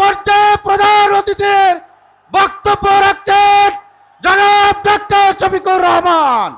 পর্যায়ে প্রধান অতিথির বক্তব্য রাখছেন জনাব ডক্টর শফিকুর রহমান।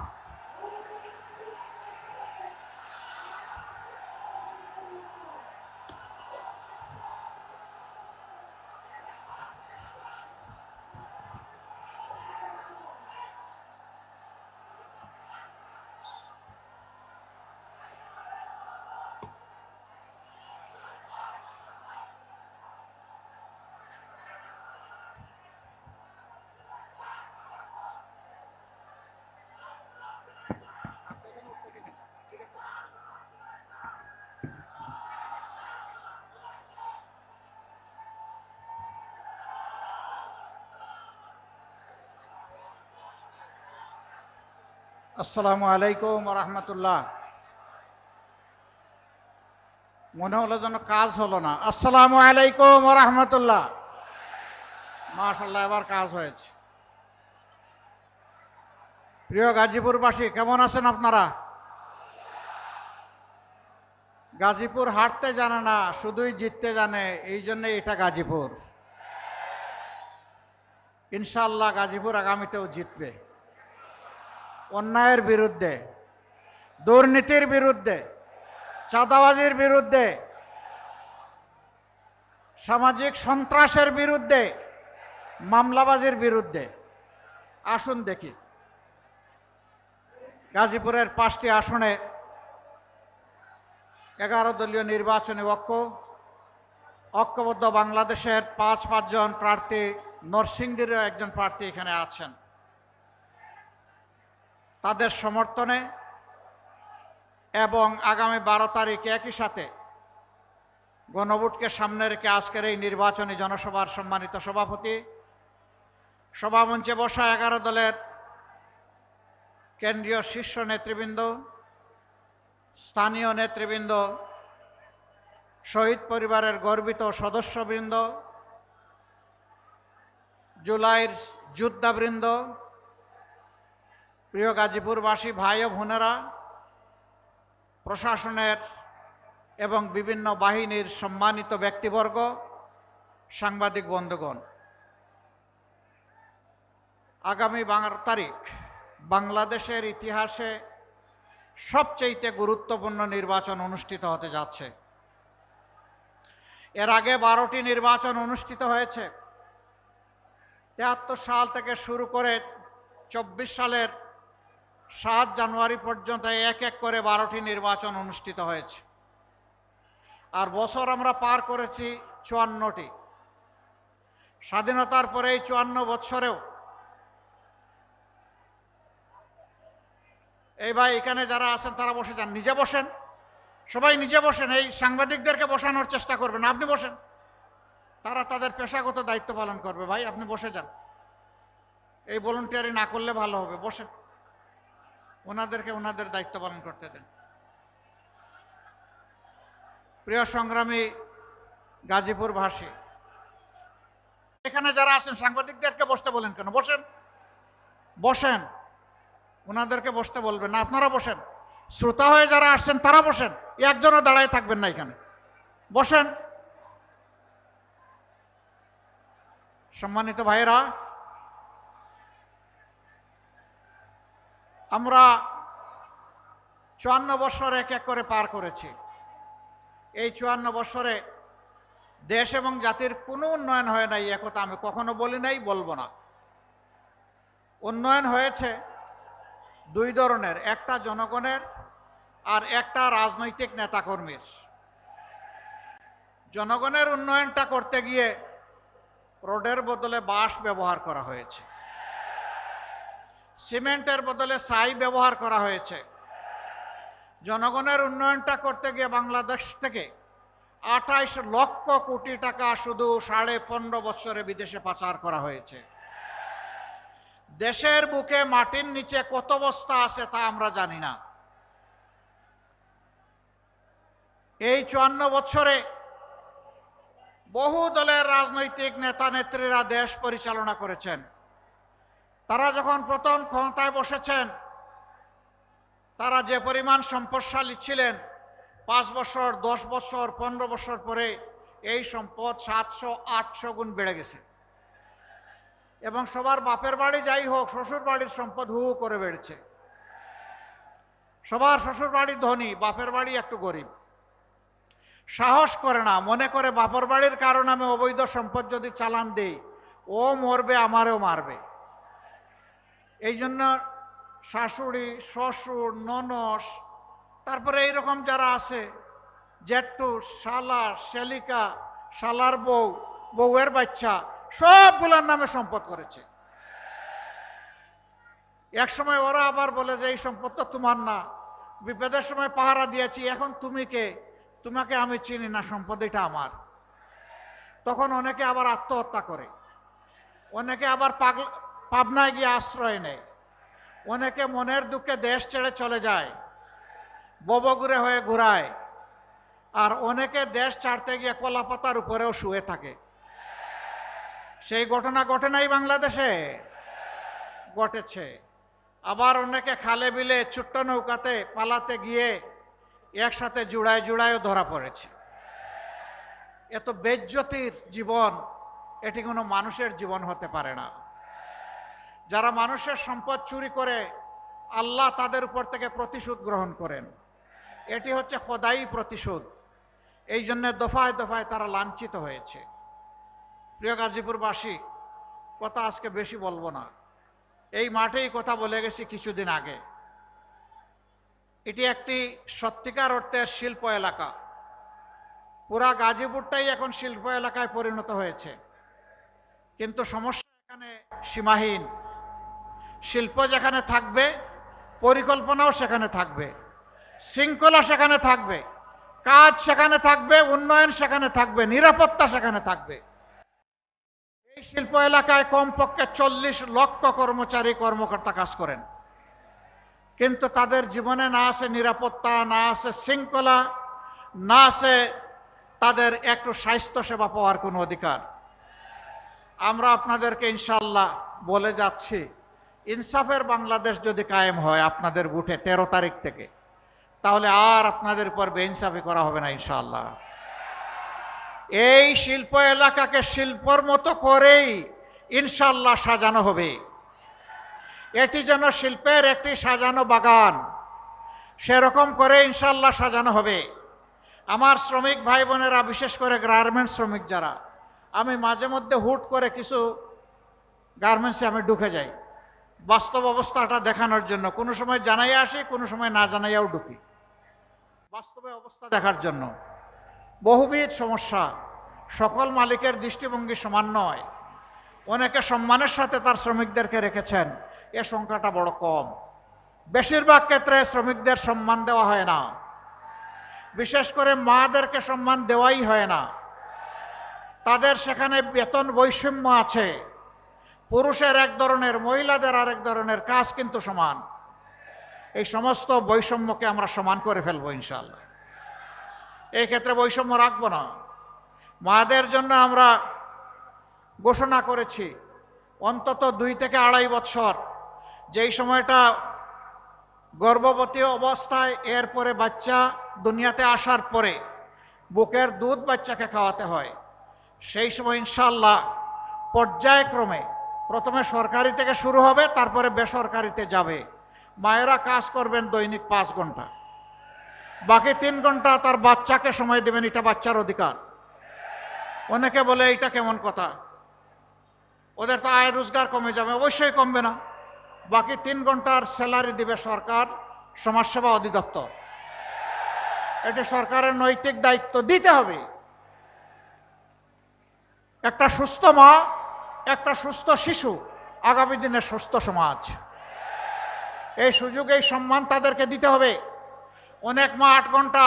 আসসালামু আলাইকুম রহমতুল্লাহ। মনে হলো যেন কাজ হলো না। আসসালামু আলাইকুম রহমতুল্লাহ। মাশাআল্লাহ, এবার কাজ হয়েছে। প্রিয় গাজীপুরবাসী, কেমন আছেন আপনারা? গাজীপুর হারতে জানে না, শুধুই জিততে জানে, এই জন্য এটা গাজীপুর। ইনশাআল্লাহ গাজীপুর আগামীতেও জিতবে। অন্যায়ের বিরুদ্ধে, দুর্নীতির বিরুদ্ধে, চাঁদাবাজির বিরুদ্ধে, সামাজিক সন্ত্রাসের বিরুদ্ধে, মামলাবাজির বিরুদ্ধে। আসুন দেখি গাজীপুরের 5টি আসনে 11 দলীয় নির্বাচনী ঐক্যবদ্ধ বাংলাদেশের 5 জন প্রার্থী, নরসিংদীরও একজন প্রার্থী এখানে আছেন। তাদের সমর্থনে এবং আগামী 12 তারিখ একই সাথে গণভোটকে সামনে রেখে আজকের এই নির্বাচনী জনসভার সম্মানিত সভাপতি, সভামঞ্চে বসা 11 দলের কেন্দ্রীয় শীর্ষ নেতৃবৃন্দ, স্থানীয় নেতৃবৃন্দ, শহীদ পরিবারের গর্বিত সদস্যবৃন্দ, জুলাইয়ের যোদ্ধাবৃন্দ, প্রিয় গাজীপুরবাসী ভাই ও বোনেরা, প্রশাসনের এবং বিভিন্ন বাহিনীর সম্মানিত ব্যক্তিবর্গ, সাংবাদিক বন্ধুগণ, আগামী 12 তারিখ বাংলাদেশের ইতিহাসে সবচেয়ে গুরুত্বপূর্ণ নির্বাচন অনুষ্ঠিত হতে যাচ্ছে। এর আগে 12টি নির্বাচন অনুষ্ঠিত হয়েছে। 73 সাল থেকে শুরু করে 24 সালের 7 জানুয়ারি পর্যন্ত এক এক করে 12টি নির্বাচন অনুষ্ঠিত হয়েছে। আর বছর আমরা পার করেছি 54টি। স্বাধীনতার পরে এই 54 বছরেও এই ভাই এখানে যারা আছেন তারা বসে যান, নিজে বসেন, সবাই নিজে বসেন। এই সাংবাদিকদেরকে বসানোর চেষ্টা করবেন, আপনি বসেন, তারা তাদের পেশাগত দায়িত্ব পালন করবে। ভাই আপনি বসে যান, এই ভলান্টিয়ারি না করলে ভালো হবে। বসেন, ওনাদেরকে ওনাদের দায়িত্ব পালন করতে দেন। প্রিয় সংগ্রামী গাজীপুরবাসী, এখানে যারা আছেন সাংবাদিকদেরকে বসতে বলেন কেন? বসেন, বসেন, ওনাদেরকে বসতে বলবেন না, আপনারা বসেন। শ্রোতা হয়ে যারা আসছেন তারা বসেন, একজনও দাঁড়ায় থাকবেন না, এখানে বসেন। সম্মানিত ভাইরা, আমরা 54 বছর এক এক করে পার করেছি। এই 54 বছরে দেশ এবং জাতির কোনো উন্নয়ন হয় নাই, একথা আমি কখনো বলি নাই, বলবো না। উন্নয়ন হয়েছে 2 ধরনের, একটা জনগণের আর একটা রাজনৈতিক নেতাকর্মীর। জনগণের উন্নয়নটা করতে গিয়ে রোডের বদলে বাঁশ ব্যবহার করা হয়েছে, সিমেন্টের বদলে ছাই ব্যবহার করা হয়েছে। জনগণের উন্নয়নটা করতে গিয়ে বাংলাদেশ থেকে 28 লক্ষ কোটি টাকা শুধু 15.5 বছরে বিদেশে পাচার করা হয়েছে। দেশের বুকে মাটির নিচে কত বস্তা আছে তা আমরা জানি না। এই 54 বছরে বহু দলের রাজনৈতিক নেতা নেত্রীরা দেশ পরিচালনা করেছেন। তারা যখন প্রথম ক্ষমতায় বসেছেন, তারা যে পরিমাণ সম্পদশালী ছিলেন, 5 বছর, 10 বছর, 15 বছর পরে এই সম্পদ 700-800 গুণ বেড়ে গেছে। এবং সবার বাপের বাড়ি যাই হোক, শ্বশুর বাড়ির সম্পদ হু হু করে বেড়েছে। সবার শ্বশুর বাড়ি ধনী, বাপের বাড়ি একটু গরিব। সাহস করে না, মনে করে বাপের বাড়ির কারণে আমি অবৈধ সম্পদ যদি চালান দেই, ও মরবে, আমারও মারবে। এই জন্য শাশুড়ি, শ্বশুর, ননস, তারপরে এইরকম যারা আছে, জেঠু, শালা, শালিকা, শালার বউ, বউয়ের বাচ্চা, সবগুলোর নামে সম্পদ করেছে। এক সময় ওরা আবার বলে যে এই সম্পদ তো তোমার না, বিপদের সময় পাহারা দিয়েছি, এখন তুমি কে? তোমাকে আমি চিনি না, সম্পদ এটা আমার। তখন অনেকে আবার আত্মহত্যা করে, অনেকে আবার পাবনায় গিয়ে আশ্রয় নেয়, অনেকে মনের দুঃখে দেশ ছেড়ে চলে যায়, ববগুড়ে হয়ে ঘুরায়, আর অনেকে দেশ ছাড়তে গিয়ে কলাপাতার উপরেও শুয়ে থাকে। সেই ঘটনা ঘটে নাই বাংলাদেশে? ঘটেছে। আবার অনেকে খালে বিলে ছোট্ট নৌকাতে পালাতে গিয়ে একসাথে জুড়ায় জুড়ায়ও ধরা পড়েছে। এত বেজ্জতির জীবন, এটি কোনো মানুষের জীবন হতে পারে না। যারা মানুষের সম্পদ চুরি করে, আল্লাহ তাদের উপর থেকে প্রতিশোধ গ্রহণ করেন। এটি হচ্ছে খোদাই প্রতিশোধ। এই জন্য দফায় দফায় তারা লাঞ্ছিত হয়েছে। প্রিয় গাজীপুরবাসী, কথা আজকে বেশি বলবো না, এই মাঠেই কথা বলে গেছি কিছুদিন আগে। এটি একটি সত্যিকার অর্থের শিল্প এলাকা। পুরা গাজীপুরটাই এখন শিল্প এলাকায় পরিণত হয়েছে। কিন্তু সমস্যা এখানে সীমাহীন। শিল্প যেখানে থাকবে, পরিকল্পনাও সেখানে থাকবে, শৃঙ্খলা সেখানে থাকবে, কাজ সেখানে থাকবে, উন্নয়ন সেখানে থাকবে, নিরাপত্তা সেখানে থাকবে। এই শিল্প এলাকায় কমপক্ষে 40 লক্ষ কর্মচারী কর্মকর্তা কাজ করেন, কিন্তু তাদের জীবনে না আছে নিরাপত্তা, না আছে শৃঙ্খলা, না আছে তাদের একটু স্বাস্থ্য সেবা পাওয়ার কোনো অধিকার। আমরা আপনাদেরকে ইনশাআল্লাহ বলে যাচ্ছি, ইনসাফের বাংলাদেশ যদি কায়েম হয় আপনাদের বুথে 13 তারিখ থেকে, তাহলে আর আপনাদের উপর বেইনসাফি করা হবে না ইনশাআল্লাহ। এই শিল্প এলাকাকে শিল্পর মতো করেই ইনশাআল্লাহ সাজানো হবে। এটি যেন শিল্পের একটি সাজানো বাগান, সেরকম করে ইনশাআল্লাহ সাজানো হবে। আমার শ্রমিক ভাই বোনেরা, বিশেষ করে গার্মেন্টস শ্রমিক যারা, আমি মাঝে মধ্যে হুট করে কিছু গার্মেন্টসে আমি ঢুকে যাই বাস্তব অবস্থাটা দেখানোর জন্য। কোনো সময় জানাইয়া আসি, কোনো সময় না জানাইয়াও ঢুকি বাস্তবে অবস্থা দেখার জন্য। বহুবিধ সমস্যা, সকল মালিকের দৃষ্টিভঙ্গি সমান নয়। অনেকে সম্মানের সাথে তার শ্রমিকদেরকে রেখেছেন, এ সংখ্যাটা বড় কম। বেশিরভাগ ক্ষেত্রে শ্রমিকদের সম্মান দেওয়া হয় না, বিশেষ করে মাদেরকে সম্মান দেওয়াই হয় না। তাদের সেখানে বেতন বৈষম্য আছে, পুরুষের এক ধরনের, মহিলাদের আরেক ধরনের, কাজ কিন্তু সমান। এই সমস্ত বৈষম্যকে আমরা সমান করে ফেলবো ইনশাআল্লাহ। এই ক্ষেত্রে বৈষম্য রাখবো না। মাদের জন্য আমরা ঘোষণা করেছি অন্তত 2 থেকে 2.5 বছর, যেই সময়টা গর্ভবতী অবস্থায়, এরপরে বাচ্চা দুনিয়াতে আসার পরে বুকের দুধ বাচ্চাকে খাওয়াতে হয়, সেই সময় ইনশাআল্লাহ পর্যায়ক্রমে প্রথমে সরকারি থেকে শুরু হবে, তারপরে বেসরকারিতে যাবে। মায়েরা কাজ করবেন দৈনিক 5 ঘন্টা, বাকি 3 ঘন্টা তার বাচ্চাকে সময় দেবেন, এটা বাচ্চার অধিকার। অনেকে বলে এটা কেমন কথা, ওদের তো আয় রোজগার কমে যাবে। অবশ্যই কমবে না, বাকি 3 ঘন্টার স্যালারি দিবে সরকার, সমাজসেবা অধিদপ্তর। এটি সরকারের নৈতিক দায়িত্ব, দিতে হবে। একটা সুস্থ মা, একটা সুস্থ শিশু, আগামী দিনের সুস্থ সমাজ। এই সুযোগ, এই সম্মান তাদেরকে দিতে হবে। অনেক মা 8 ঘন্টা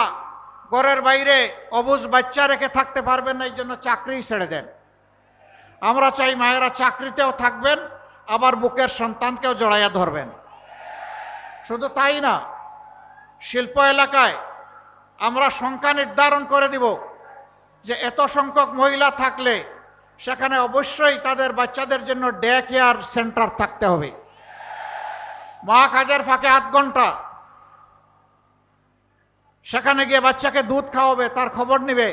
ঘরের বাইরে অবুঝ বাচ্চা রেখে থাকতে পারবেন না, এই জন্য চাকরি ছেড়ে দেন। আমরা চাই মায়েরা চাকরিতেও থাকবেন, আবার বুকের সন্তানকেও জড়াইয়া ধরবেন। শুধু তাই না, শিল্প এলাকায় আমরা সংখ্যা নির্ধারণ করে দিব যে এত সংখ্যক মহিলা থাকলে সেখানে অবশ্যই তাদের বাচ্চাদের জন্য ডে কেয়ার সেন্টার থাকতে হবে। মা কাজের ফাঁকে 8 ঘন্টা সেখানে গিয়ে বাচ্চাকে দুধ খাওয়াবে, তার খবর নিবে,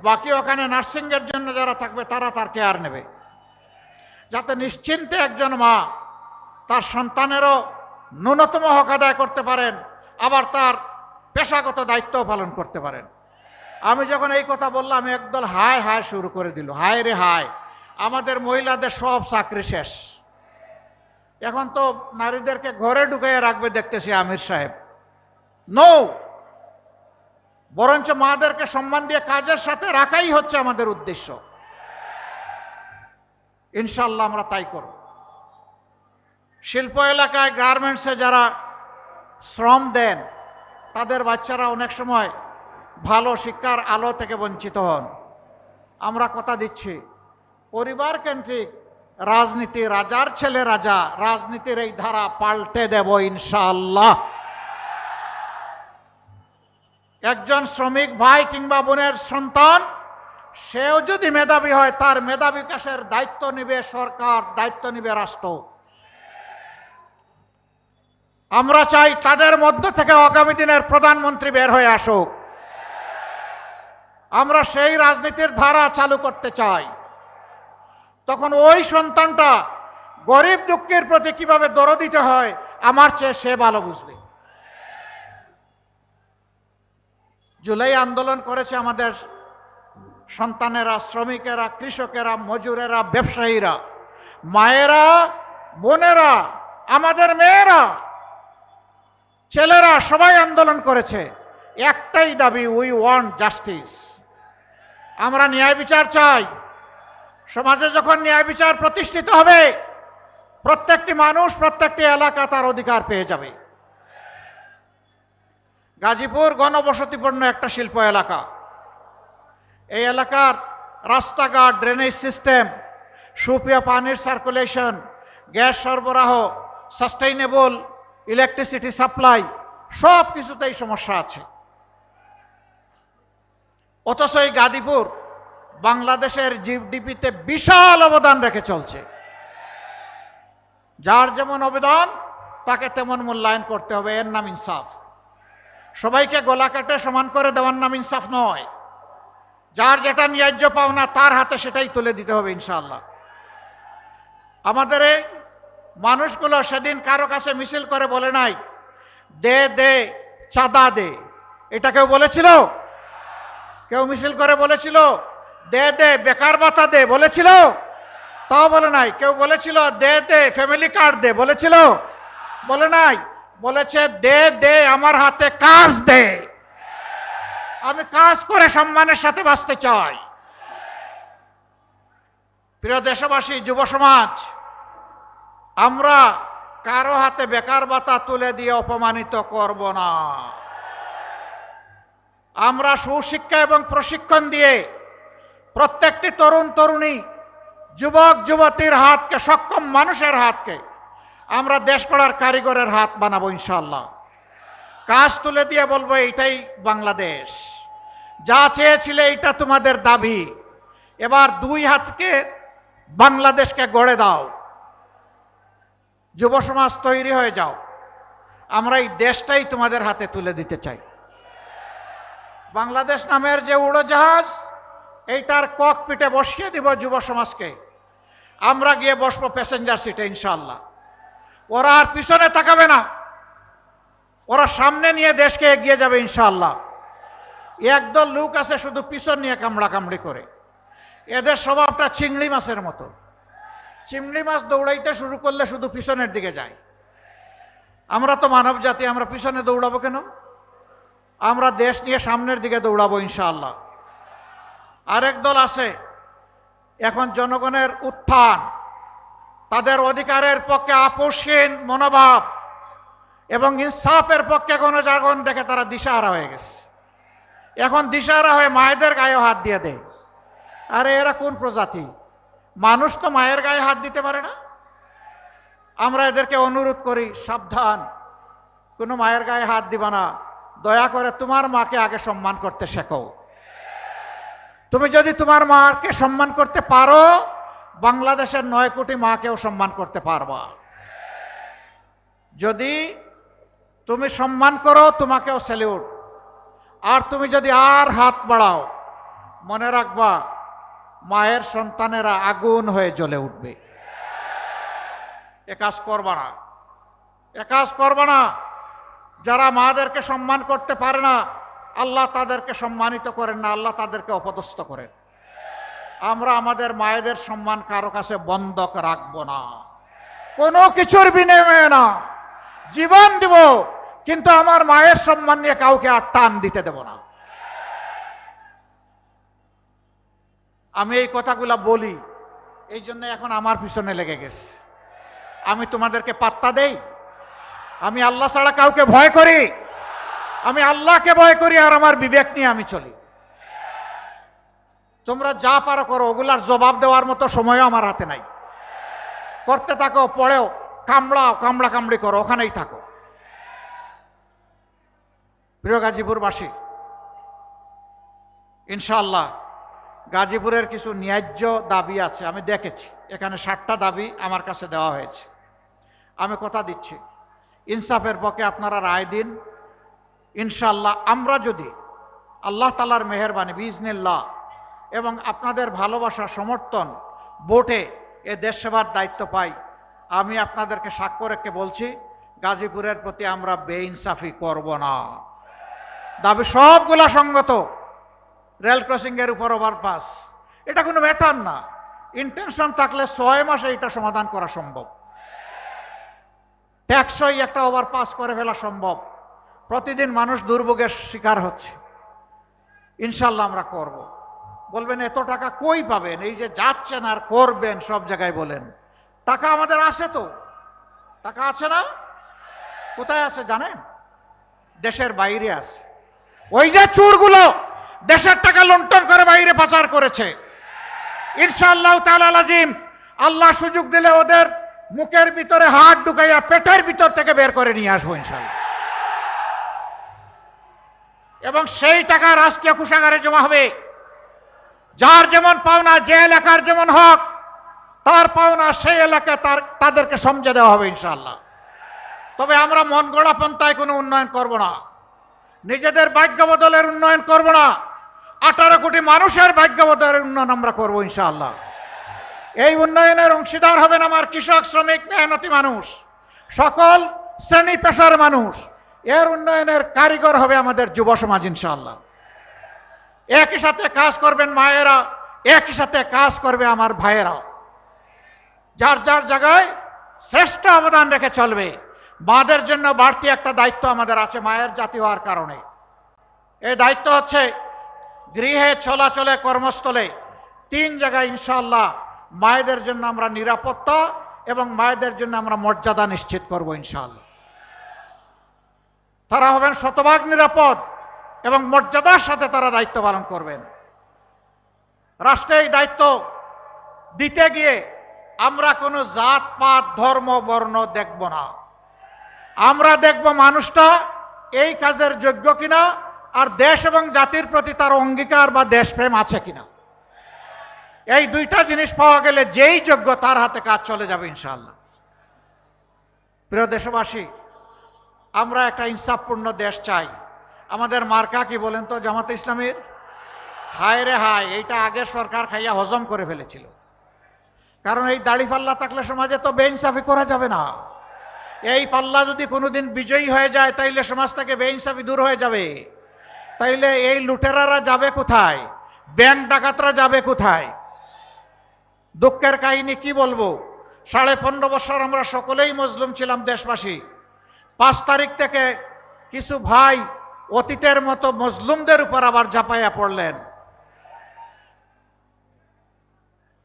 বাকি ওখানে নার্সিংয়ের জন্য যারা থাকবে তারা তার কেয়ার নেবে, যাতে নিশ্চিন্তে একজন মা তার সন্তানেরও ন্যূনতম হক আদায় করতে পারেন, আবার তার পেশাগত দায়িত্বও পালন করতে পারেন। আমি যখন এই কথা বললাম, একদল হায় হায় শুরু করে দিল, হায় রে হায়, আমাদের মহিলাদের সব চাকরি শেষ, এখন তো নারীদেরকে ঘরে ঢুকিয়ে রাখবে দেখতেছি আমির সাহেব। নো, বরঞ্চ মাদেরকে সম্মান দিয়ে কাজের সাথে রাখাই হচ্ছে আমাদের উদ্দেশ্য। ইনশাল্লাহ আমরা তাই করব। শিল্প এলাকায় গার্মেন্টসে যারা শ্রম দেন, তাদের বাচ্চারা অনেক সময় ভালো শিক্ষার আলো থেকে বঞ্চিত হন। আমরা কথা দিচ্ছি, পরিবার কেন্দ্রিক রাজনীতি, রাজার ছেলে রাজা, রাজনীতির এই ধারা পাল্টে দেব ইনশাআল্লাহ। একজন শ্রমিক ভাই কিংবা বোনের সন্তান, সেও যদি মেধাবী হয়, তার মেধা বিকাশের দায়িত্ব নিবে সরকার, দায়িত্ব নিবে রাষ্ট্র। আমরা চাই তাদের মধ্য থেকে আগামী দিনের প্রধানমন্ত্রী বের হয়ে আসুক। আমরা সেই রাজনীতির ধারা চালু করতে চাই। তখন ওই সন্তানটা গরিব দুঃখের প্রতি কিভাবে দরদ দিতে হয়, আমার চেয়ে সে ভালো বুঝবে। জুলাই আন্দোলন করেছে আমাদের সন্তানেরা, শ্রমিকেরা, কৃষকেরা, মজুরেরা, ব্যবসায়ীরা, মায়েরা, বোনেরা, আমাদের মেয়েরা, ছেলেরা, সবাই আন্দোলন করেছে। একটাই দাবি, উই ওয়ান্ট জাস্টিস। আমরা ন্যায় বিচার চাই। সমাজে যখন ন্যায় বিচার প্রতিষ্ঠিত হবে, প্রত্যেকটি মানুষ, প্রত্যেকটি এলাকা তার অধিকার পেয়ে যাবে। গাজীপুর ঘনবসতিপূর্ণ একটা শিল্প এলাকা। এই এলাকার রাস্তাঘাট, ড্রেনেজ সিস্টেম, সুপেয় পানির সার্কুলেশন, গ্যাস সরবরাহ, সাস্টেইনেবল ইলেকট্রিসিটি সাপ্লাই, সব কিছুতেই সমস্যা আছে। অথচ এই গাজীপুর বাংলাদেশের জিডিপিতে বিশাল অবদান রেখে চলছে। যার যেমন অবদান, তাকে তেমন মূল্যায়ন করতে হবে, এর নাম ইনসাফ। সবাইকে গলা কেটে সমান করে দেওয়ার নাম ইনসাফ নয়। যার যেটা ন্যায্য পাওনা, তার হাতে সেটাই তুলে দিতে হবে ইনশাআল্লাহ। আমাদের এই মানুষগুলো সেদিন কারো কাছে মিছিল করে বলে নাই, দে দে চাঁদা দে। এটা কেউ বলেছিল? কেউ মিছিল করে বলেছিল দে দে বেকার ভাতা দে? বলেছিল? তাও বলে নাই। কেউ বলেছিল দে দে ফ্যামিলি কার্ড দে? বলেছিল? বলে নাই। বলেছে দে দে আমার হাতে কাজ দে, আমি কাজ করে সম্মানের সাথে বাঁচতে চাই। প্রিয় দেশবাসী, যুব সমাজ, আমরা কারো হাতে বেকার ভাতা তুলে দিয়ে অপমানিত করব না। আমরা সুশিক্ষা এবং প্রশিক্ষণ দিয়ে প্রত্যেকটি তরুণ তরুণী, যুবক যুবতীর হাতকে, সক্ষম মানুষের হাতকে আমরা দেশ গড়ার কারিগরের হাত বানাবো ইনশাআল্লাহ। কাজ তুলে দিয়ে বলবো, এইটাই বাংলাদেশ, যা চেয়েছিলে এইটা তোমাদের দাবি, এবার দুই হাতকে বাংলাদেশকে গড়ে দাও। যুব সমাজ তৈরি হয়ে যাও, আমরা এই দেশটাই তোমাদের হাতে তুলে দিতে চাই। বাংলাদেশ নামের যে উড়োজাহাজ, এইটার ককপিটে বসিয়ে দিব যুব সমাজকে। আমরা গিয়ে বসবো প্যাসেঞ্জার সিটে ইনশাআল্লাহ। ওরা আর পিছনে তাকাবে না, ওরা সামনে নিয়ে দেশকে এগিয়ে যাবে ইনশাআল্লাহ। একদল লোক আছে শুধু পিছন নিয়ে কামড়া কামড়ি করে। এদের স্বভাবটা চিংড়ি মাছের মতো। চিংড়ি মাছ দৌড়াইতে শুরু করলে শুধু পিছনের দিকে যায়। আমরা তো মানব জাতি, আমরা পিছনে দৌড়াবো কেন? আমরা দেশ নিয়ে সামনের দিকে দৌড়াবো ইনশাআল্লাহ। আরেক দল আছে, এখন জনগণের উত্থান, তাদের অধিকারের পক্ষে আপোষহীন মনোভাব এবং ইনসাফের পক্ষে গণজাগরণ দেখে তারা দিশাহারা হয়ে গেছে। এখন দিশাহারা হয়ে মায়েদের গায়ে হাত দিয়ে দেয়। আরে এরা কোন প্রজাতি? মানুষ তো মায়ের গায়ে হাত দিতে পারে না। আমরা এদেরকে অনুরোধ করি, সাবধান, কোনো মায়ের গায়ে হাত দিবা না। দয়া করে তোমার মাকে আগে সম্মান করতে শেখো। তুমি যদি তোমার মাকে সম্মান করতে পারো, বাংলাদেশের 9 কোটি মাকেও সম্মান করতে পারবা। যদি তুমি সম্মান করো, তোমাকেও স্যালিউট। আর তুমি যদি আর হাত বাড়াও, মনে রাখবা মায়ের সন্তানেরা আগুন হয়ে জ্বলে উঠবে। এ কাজ করবা না, এ কাজ করবা না। যারা মাদেরকে সম্মান করতে পারে না, আল্লাহ তাদেরকে সম্মানিত করেন না, আল্লাহ তাদেরকে অপদস্থ করেন। আমরা আমাদের মায়েদের সম্মান কারো কাছে বন্ধক রাখবো না, কোনো কিছুর বিনিময়ে না। জীবন দিব, কিন্তু আমার মায়ের সম্মান নিয়ে কাউকে আর টান দিতে দেব না। আমি এই কথাগুলা বলি, এই জন্য এখন আমার পিছনে লেগে গেছে। আমি তোমাদেরকে পাত্তা দেই? আমি আল্লাহ ছাড়া কাউকে ভয় করি? আমি আল্লাহকে ভয় করি, আর আমার বিবেক নিয়ে আমি চলি। তোমরা যা পারো করো, ওগুলার জবাব দেওয়ার মতো সময়ও আমার হাতে নাই। করতে থাকো, পড়েও কামড়াও, কামড়া কামড়ি করো, ওখানেই থাকো। প্রিয় গাজীপুরবাসী, ইনশাআল্লাহ গাজীপুরের কিছু ন্যায্য দাবি আছে। আমি দেখেছি এখানে 60টা দাবি আমার কাছে দেওয়া হয়েছে। আমি কথা দিচ্ছি, ইনসাফের পক্ষে আপনারা রায় দিন। ইনশাআল্লাহ আমরা যদি আল্লাহ তাআলার মেহেরবানি বিইজনিল্লাহ এবং আপনাদের ভালোবাসা সমর্থন ভোটে এ দেশ সেবার দায়িত্ব পাই, আমি আপনাদেরকে সাক্ষ্য রেখে বলছি, গাজীপুরের প্রতি আমরা বেইনসাফি করব না। দাবি সবগুলা সঙ্গত। রেল ক্রসিং এর উপর ওভারপাস, এটা কোনো ম্যাটার না। ইন্টেনশন থাকলে 6 মাসে এটা সমাধান করা সম্ভব। ট্যাক্সই একটা ওভারপাস করে ফেলা সম্ভব। প্রতিদিন মানুষ দুর্ভোগের শিকার হচ্ছে। ইনশাল্লাহ আমরা করব। বলবেন এত টাকা কই পাবেন? এই যে যাচ্ছেন আর করবেন সব জায়গায় বলেন, টাকা আমাদের আছে তো। টাকা আছে না? কোথায় আছে জানেন? দেশের বাইরে আছে। ওই যে চোরগুলো দেশের টাকা লুণ্ঠন করে বাইরে পাচার করেছে। ইনশাআল্লাহ তাআলা আজিম, আল্লাহ সুযোগ দিলে ওদের মুখের ভিতরে হাত ঢুকাইয়া পেটের ভিতর থেকে বের করে নিয়ে আসবো ইনশাআল্লাহ। এবং সেই টাকা রাষ্ট্রীয় কোষাগারে জমা হবে। যার যেমন পাওনা, যে এলাকার যেমন হক, তার পাওনা সেই এলাকায় তাদেরকে সমঝে দেওয়া হবে ইনশাআল্লাহ। তবে আমরা মন গড়া পন্থায় কোনো উন্নয়ন করব না, নিজেদের ভাগ্য বদলের উন্নয়ন করব না। 18 কোটি মানুষের ভাগ্য বদলের উন্নয়ন আমরা করব ইনশাআল্লাহ। এই উন্নয়নের অংশীদার হবেন আমার কৃষক, শ্রমিক, মেহনতি মানুষ, সকল শ্রেণী পেশার মানুষ। এর উন্নয়নের কারিগর হবে আমাদের যুব সমাজ ইনশাআল্লাহ। একই সাথে কাজ করবেন মায়েরা, একই সাথে কাজ করবে আমার ভাইয়েরা। যার যার জায়গায় শ্রেষ্ঠ অবদান রেখে চলবে। মাদের জন্য বাড়তি একটা দায়িত্ব আমাদের আছে মায়ের জাতি হওয়ার কারণে। এই দায়িত্ব হচ্ছে গৃহে, চলাচলে, কর্মস্থলে, 3 জায়গায় ইনশাআল্লাহ মায়েদের জন্য আমরা নিরাপত্তা এবং মায়েদের জন্য আমরা মর্যাদা নিশ্চিত করব ইনশাআল্লাহ। তারা হবেন শতভাগ নিরাপদ এবং মর্যাদার সাথে তারা দায়িত্ব পালন করবেন। রাষ্ট্রে এই দায়িত্ব দিতে গিয়ে আমরা কোনো জাত পাত ধর্ম বর্ণ দেখব না। আমরা দেখব মানুষটা এই কাজের যোগ্য কিনা, আর দেশ এবং জাতির প্রতি তার অঙ্গীকার বা দেশপ্রেম আছে কিনা। এই 2টা জিনিস পাওয়া গেলে যেই যোগ্য তার হাতে কাজ চলে যাবে ইনশাআল্লাহ। প্রিয় দেশবাসী, আমরা একটা ইনসাফপূর্ণ দেশ চাই। আমাদের মার্কা কি বলেন তো? জামাতে ইসলামীর। হায় রে হায়, এইটা আগের সরকার খাইয়া হজম করে ফেলেছিল। কারণ এই দাড়ি পাল্লা থাকলে সমাজে তো বেইনসাফি করা যাবে না। এই পাল্লা যদি কোনোদিন বিজয়ী হয়ে যায়, তাইলে সমাজ থেকে বেইনসাফি দূর হয়ে যাবে। তাইলে এই লুটেরারা যাবে কোথায়? ব্যাংক ডাকাতরা যাবে কোথায়? দুঃখের কাহিনী কি বলবো, 15.5 বছর আমরা সকলেই মজলুম ছিলাম দেশবাসী। 5 তারিখ থেকে কিছু ভাই অতীতের মতো মজলুমদের উপর আবার ঝাঁপাইয়া পড়লেন।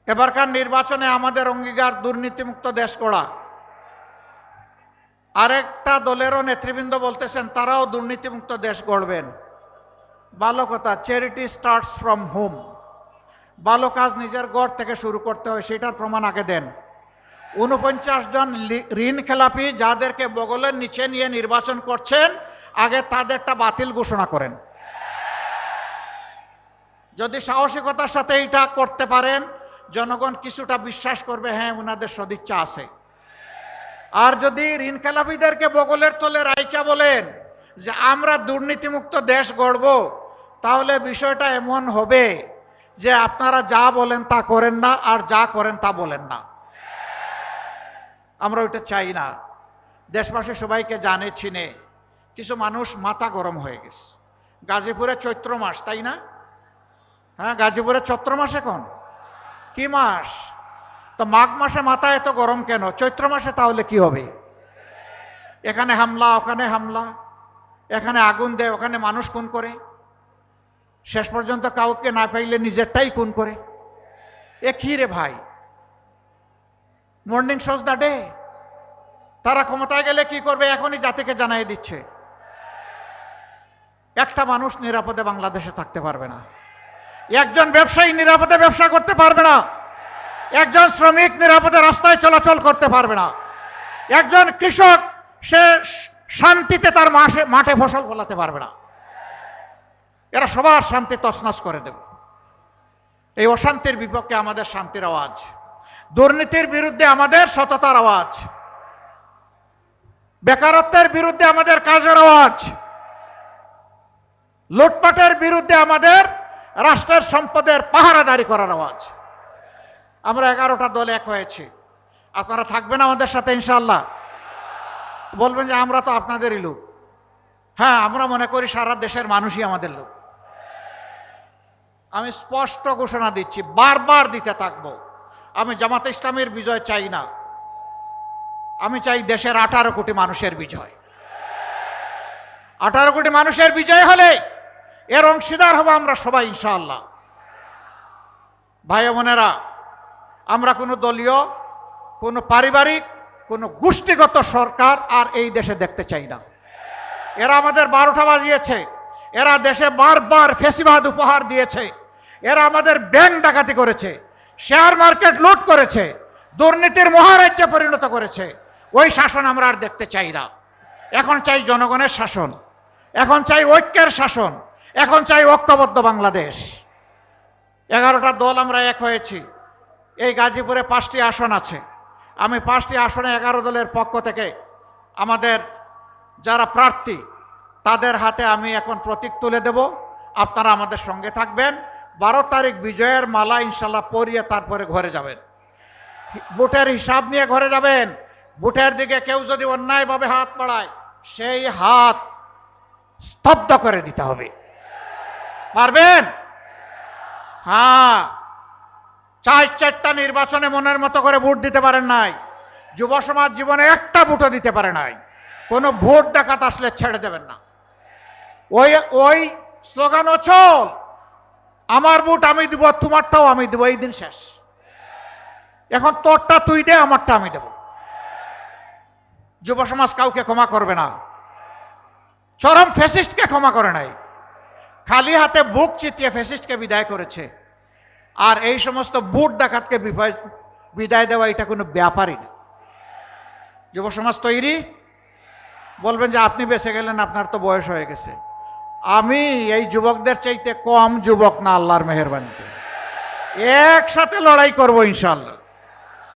এবারকার নির্বাচনে আমাদের অঙ্গীকার দুর্নীতিমুক্ত দেশ গড়া। আরেকটা দলেরও নেতৃবৃন্দ বলতেছেন তারাও দুর্নীতিমুক্ত দেশ গড়বেন। ভালো কথা, চ্যারিটি স্টার্টস ফ্রম হোম। ভালো কাজ নিজের ঘর থেকে শুরু করতে হয়, সেটার প্রমাণ আগে দেন। 49 জন ঋণ খেলাপি যাদেরকে বগলের নিচে নিয়ে নির্বাচন করছেন, আগে তাদেরটা বাতিল ঘোষণা করেন। যদি সাহসিকতার সাথে এটা করতে পারেন, জনগণ কিছুটা বিশ্বাস করবে, হ্যাঁ ওনাদের সদিচ্ছা আছে। আর যদি ঋণ খেলাপিদেরকে বগলের তলে রাইকা বলেন যে আমরা দুর্নীতিমুক্ত দেশ গড়ব, তাহলে বিষয়টা এমন হবে যে আপনারা যা বলেন তা করেন না, আর যা করেন তা বলেন না। আমরা ওইটা চাই না। দেশবাসী সবাইকে জানে চিনে, কিছু মানুষ মাথা গরম হয়ে গেছে। গাজীপুরে চৈত্র মাস, তাই না? হ্যাঁ, গাজীপুরে চৈত্র মাস। এখন কি মাস? তো মাঘ মাসে মাথা এত গরম কেন? চৈত্র মাসে তাহলে কি হবে? এখানে হামলা, ওখানে হামলা, এখানে আগুন দেয়, ওখানে মানুষ খুন করে, শেষ পর্যন্ত কাউকে না পাইলে নিজেরটাই খুন করে। এ কি রে ভাই? Morning shows the day. তারা ক্ষমতায় গেলে কি করবে এখনই জাতিকে জানাই দিচ্ছে। একটা মানুষ নিরাপদে বাংলাদেশে থাকতে পারবে না, একজন ব্যবসায়ী নিরাপদে ব্যবসা করতে পারবে না, একজন শ্রমিক নিরাপদে রাস্তায় চলাচল করতে পারবে না, একজন কৃষক সে শান্তিতে তার মাঠে ফসল ফলাতে পারবে না। এরা সবার শান্তি তছনছ করে দেবে। এই অশান্তির বিপক্ষে আমাদের শান্তির আওয়াজ, দুর্নীতির বিরুদ্ধে আমাদের সততার আওয়াজ, বেকারত্বের বিরুদ্ধে আমাদের কাজের আওয়াজ, লুটপাটের বিরুদ্ধে আমাদের রাষ্ট্রের সম্পদের পাহারাদারি করার আওয়াজ। আমরা 11টা দল এক হয়েছি। আপনারা থাকবেন আমাদের সাথে ইনশাআল্লাহ? বলবেন যে আমরা তো আপনাদেরই লোক। হ্যাঁ, আমরা মনে করি সারা দেশের মানুষই আমাদের লোক। আমি স্পষ্ট ঘোষণা দিচ্ছি, বারবার দিতে থাকবো, আমি জামাতে ইসলামের বিজয় চাই না, আমি চাই দেশের 18 কোটি মানুষের বিজয়। 18 কোটি মানুষের বিজয় হলে এর অংশীদার হব আমরা সবাই ইনশাআল্লাহ। ভাই বোনেরা, আমরা কোনো দলীয়, কোনো পারিবারিক, কোনো গোষ্ঠীগত সরকার আর এই দেশে দেখতে চাই না। এরা আমাদের 12টা বাজিয়েছে, এরা দেশে বারবার ফ্যাসিবাদ উপহার দিয়েছে, এরা আমাদের ব্যাংক ডাকাতি করেছে, শেয়ার মার্কেট লুট করেছে, দুর্নীতির মহারাজ্যে পরিণত করেছে। ওই শাসন আমরা আর দেখতে চাই না। এখন চাই জনগণের শাসন, এখন চাই ঐক্যের শাসন, এখন চাই ঐক্যবদ্ধ বাংলাদেশ। 11টা দল আমরা এক হয়েছি। এই গাজীপুরে 5টি আসন আছে। আমি 5টি আসনে 11 দলের পক্ষ থেকে আমাদের যারা প্রার্থী তাদের হাতে আমি এখন প্রতীক তুলে দেব। আপনারা আমাদের সঙ্গে থাকবেন। 12 তারিখ বিজয়ের মালা ইনশাল্লাহ পরিয়ে তারপরে ঘরে যাবেন, ভোটের হিসাব নিয়ে ঘরে যাবেন। ভোটের দিকে কেউ যদি অন্যায়ভাবে হাত বাড়ায়, সেই হাত স্তব্ধ করে দিতে হবে। পারবেন? হ্যাঁ, 4টা নির্বাচনে মনের মতো করে ভোট দিতে পারেন নাই। যুব সমাজ জীবনে একটা ভোটও দিতে পারে নাই। কোনো ভোট ডাকাত আসলে ছেড়ে দেবেন না। ওই স্লোগান অচল, আমার ভোট আমি দিব, তোমারটাও আমি দেব, এই দিন শেষ। এখন তোরটা তুই দে, আমারটা আমি দেব। যুব সমাজ কাউকে ক্ষমা করবে না। চরম ফ্যাসিস্টকে ক্ষমা করে নাই, খালি হাতে বুক চিতিয়ে ফ্যাসিস্টকে বিদায় করেছে। আর এই সমস্ত বুট ডাকাতকে বিদায় দেওয়া এটা কোনো ব্যাপারই না। যুব সমাজ তৈরি? বলবেন যে আপনি বেঁচে গেলেন, আপনার তো বয়স হয়ে গেছে। আমি এই যুবকদের চাইতে কম যুবক না, আল্লাহর মেহেরবানিতে। একসাথে লড়াই করবো ইনশাআল্লাহ।